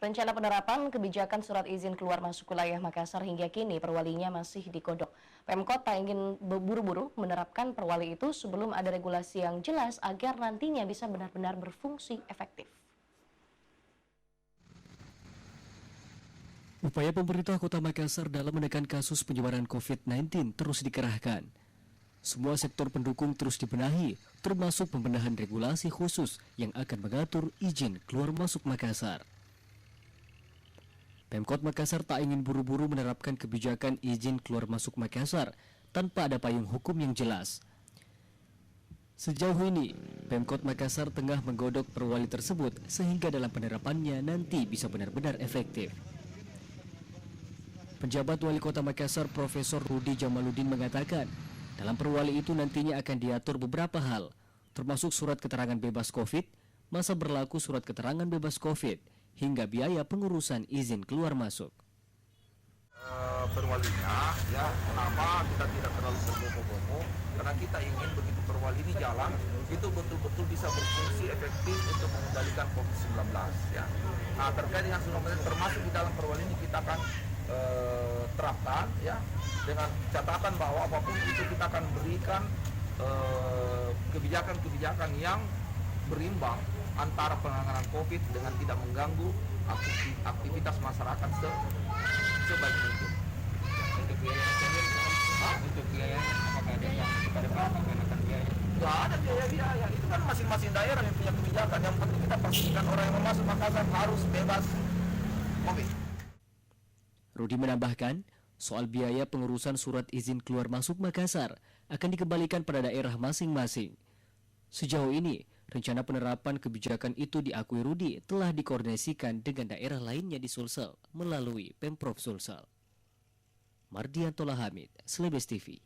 Rencana penerapan kebijakan surat izin keluar masuk wilayah Makassar hingga kini perwalinya masih digodok. Pemkot tak ingin buru-buru menerapkan perwali itu sebelum ada regulasi yang jelas agar nantinya bisa benar-benar berfungsi efektif. Upaya pemerintah Kota Makassar dalam menekan kasus penyebaran COVID-19 terus dikerahkan. Semua sektor pendukung terus dibenahi, termasuk pembenahan regulasi khusus yang akan mengatur izin keluar masuk Makassar. Pemkot Makassar tak ingin buru-buru menerapkan kebijakan izin keluar masuk Makassar tanpa ada payung hukum yang jelas. Sejauh ini, Pemkot Makassar tengah menggodok perwali tersebut sehingga dalam penerapannya nanti bisa benar-benar efektif. Penjabat Wali Kota Makassar Profesor Rudi Jamaludin mengatakan, dalam perwali itu nantinya akan diatur beberapa hal, termasuk surat keterangan bebas COVID, masa berlaku surat keterangan bebas COVID, hingga biaya pengurusan izin keluar masuk. Perwalinya, ya, kenapa kita tidak terlalu berbombo-bombo? Karena kita ingin begitu perwali ini jalan, itu betul-betul bisa berfungsi efektif untuk mengendalikan COVID-19. Ya. Nah, terkait dengan surat termasuk di dalam perwali ini kita akan terapkan, ya, dengan catatan bahwa apapun itu kita akan berikan kebijakan-kebijakan yang berimbang antara penanganan COVID dengan tidak mengganggu aktivitas masyarakat sebaik mungkin. Untuk biaya sendiri, untuk biaya apakah ada yang pada Pak mengenakan biaya? Nggak ada biaya-biaya, itu kan masing-masing daerah yang punya kebijakan. Yang penting kita pastikan orang yang masuk Makassar harus bebas COVID. Rudi menambahkan, soal biaya pengurusan surat izin keluar masuk Makassar akan dikembalikan pada daerah masing-masing. Sejauh ini, rencana penerapan kebijakan itu diakui Rudi telah dikoordinasikan dengan daerah lainnya di Sulsel melalui Pemprov Sulsel. Mardianto Hamid, Slebes TV.